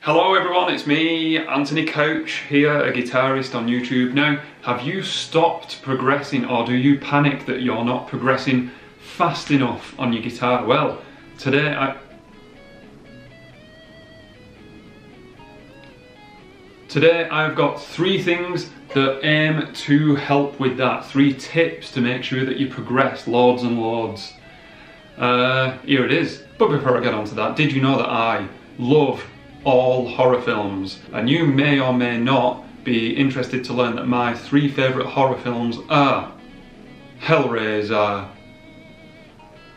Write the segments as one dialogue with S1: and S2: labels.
S1: Hello everyone, it's me, Anthony Coach, here, a guitarist on YouTube. Now, have you stopped progressing, or do you panic that you're not progressing fast enough on your guitar? Well, today I've got 3 things that aim to help with that. 3 tips to make sure that you progress loads and loads. Here it is. But before I get on to that, did you know that I love all horror films? And you may or may not be interested to learn that my 3 favourite horror films are Hellraiser,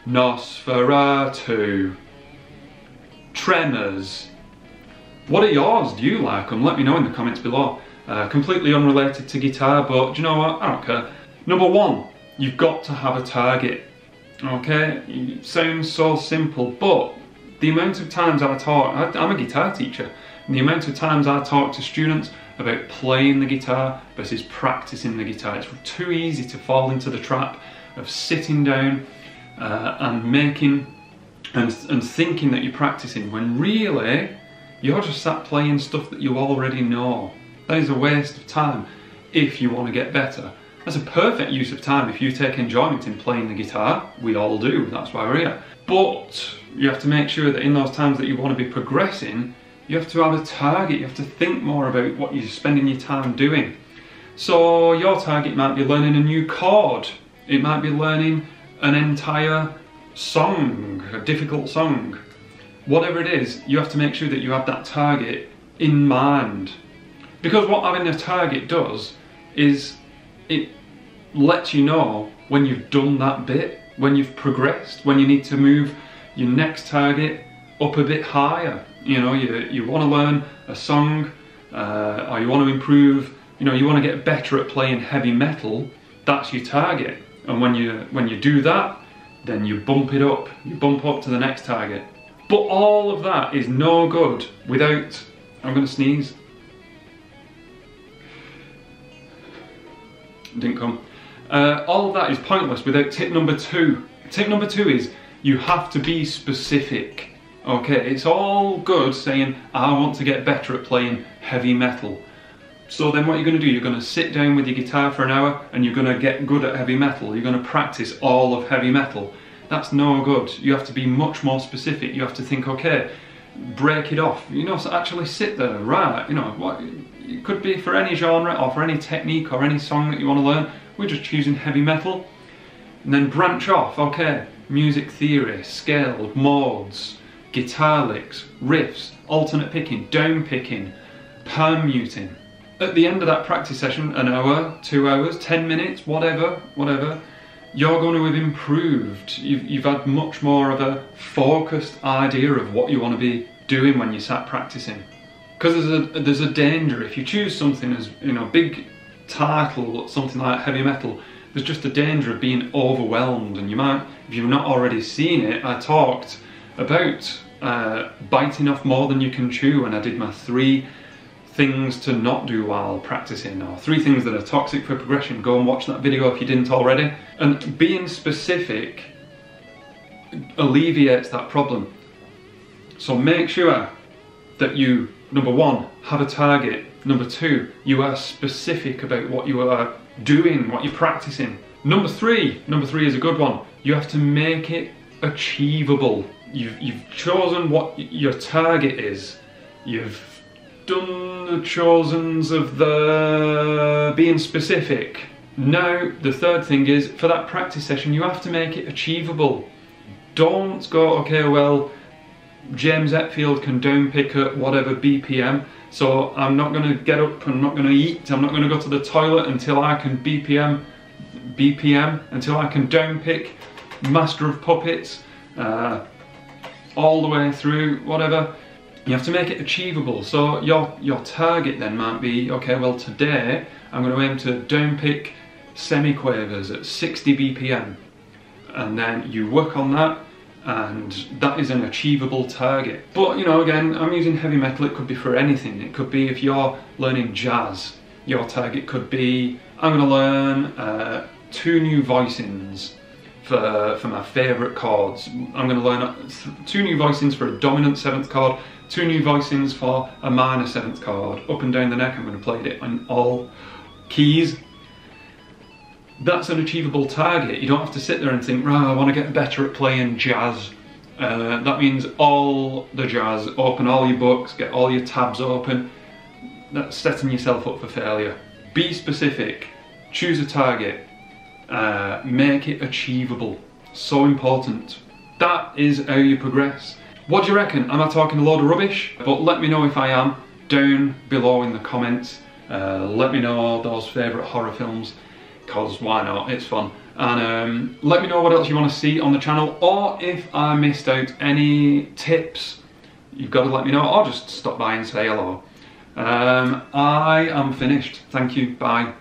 S1: Nosferatu, Tremors. What are yours? Do you like them? Let me know in the comments below. Completely unrelated to guitar, but do you know what? I don't care. Number 1, you've got to have a target. Okay? It sounds so simple, but the amount of times I talk, I'm a guitar teacher, and the amount of times I talk to students about playing the guitar versus practicing the guitar, it's too easy to fall into the trap of sitting down and making and thinking that you're practicing when really you're just sat playing stuff that you already know. That is a waste of time if you want to get better. That's a perfect use of time if you take enjoyment in playing the guitar. We all do, that's why we're here. But you have to make sure that in those times that you want to be progressing, you have to have a target. You have to think more about what you're spending your time doing. So your target might be learning a new chord. It might be learning an entire song, a difficult song. Whatever it is, you have to make sure that you have that target in mind. Because what having a target does is it lets you know when you've done that bit, when you've progressed, when you need to move your next target up a bit higher. You know, you want to learn a song, or you want to improve, you know, you want to get better at playing heavy metal. That's your target. And when you do that, then you bump it up. You bump up to the next target. But all of that is no good without, I'm going to sneeze. Didn't come. All of that is pointless without tip number 2. Tip number 2 is you have to be specific. Okay, it's all good saying I want to get better at playing heavy metal. So then what you're going to do, you're going to sit down with your guitar for an hour and you're going to get good at heavy metal. You're going to practice all of heavy metal. That's no good. You have to be much more specific. You have to think, okay, break it off. You know, so actually sit there, right, you know, what it could be for any genre or for any technique or any song that you want to learn. We're just choosing heavy metal. And then branch off, okay, music theory, scale, modes, guitar licks, riffs, alternate picking, down picking, palm muting. At the end of that practice session, an hour, 2 hours, 10 minutes, whatever, you're going to have improved. You've had much more of a focused idea of what you want to be doing when you sat practicing. Because there's a danger if you choose something as, you know, big title, something like heavy metal. There's just a danger of being overwhelmed, and you might, if you've not already seen it, I talked about biting off more than you can chew, and I did my 3 things to not do while practicing, or 3 things that are toxic for progression. Go and watch that video if you didn't already. And being specific alleviates that problem. So make sure that you, number 1, have a target. Number 2, you are specific about what you are doing, what you're practicing. Number 3 is a good one. You have to make it achievable. You've chosen what your target is. You've done the chosens of the being specific. Now, the 3rd thing is, for that practice session, you have to make it achievable. Don't go, okay, well, James Hetfield can down pick at whatever BPM, so I'm not going to get up, I'm not going to eat, I'm not going to go to the toilet until I can BPM, until I can down pick Master of Puppets, all the way through, whatever. You have to make it achievable. So your target then might be, okay, well today I'm going to aim to down pick semi-quavers at 60 BPM. And then you work on that, and that is an achievable target. But you know, again, I'm using heavy metal. It could be for anything. It could be if you're learning jazz, your target could be, I'm going to learn 2 new voicings for my favourite chords. I'm going to learn 2 new voicings for a dominant 7th chord, 2 new voicings for a minor 7th chord. Up and down the neck, I'm going to play it on all keys. That's an achievable target. You don't have to sit there and think, right, I want to get better at playing jazz. That means all the jazz, open all your books, get all your tabs open. That's setting yourself up for failure. Be specific, choose a target, make it achievable. So important. That is how you progress. What do you reckon? Am I talking a load of rubbish? But let me know if I am, down below in the comments. Let me know those favourite horror films, because why not, it's fun. And let me know what else you want to see on the channel, or if I missed out any tips, you've got to let me know, or just stop by and say hello. I am finished. Thank you, bye.